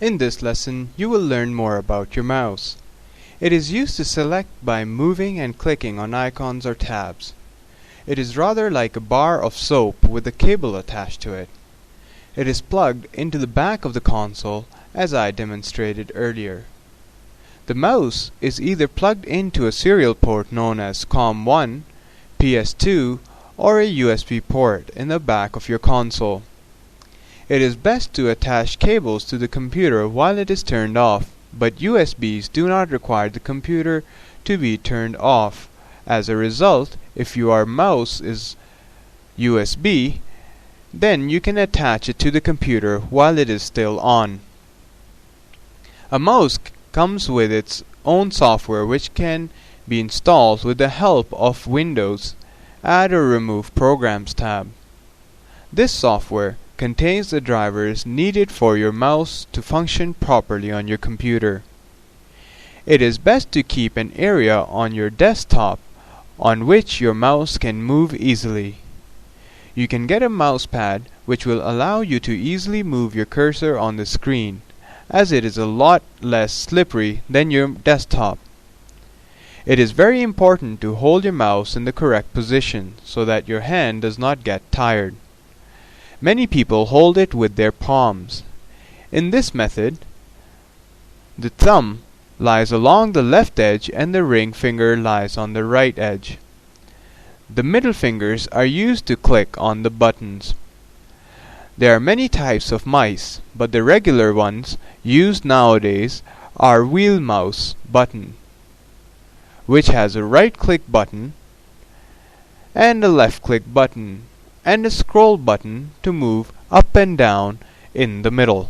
In this lesson, you will learn more about your mouse. It is used to select by moving and clicking on icons or tabs. It is rather like a bar of soap with a cable attached to it. It is plugged into the back of the console, as I demonstrated earlier. The mouse is either plugged into a serial port known as COM1, PS2, or a USB port in the back of your console. It is best to attach cables to the computer while it is turned off, but USBs do not require the computer to be turned off. As a result, if your mouse is USB, then you can attach it to the computer while it is still on. A mouse comes with its own software which can be installed with the help of Windows Add or Remove Programs tab. This software contains the drivers needed for your mouse to function properly on your computer. It is best to keep an area on your desktop on which your mouse can move easily. You can get a mouse pad which will allow you to easily move your cursor on the screen, as it is a lot less slippery than your desktop. It is very important to hold your mouse in the correct position so that your hand does not get tired. Many people hold it with their palms. In this method, the thumb lies along the left edge and the ring finger lies on the right edge. The middle fingers are used to click on the buttons. There are many types of mice, but the regular ones used nowadays are wheel mouse button, which has a right click button and a left click button and a scroll button to move up and down in the middle.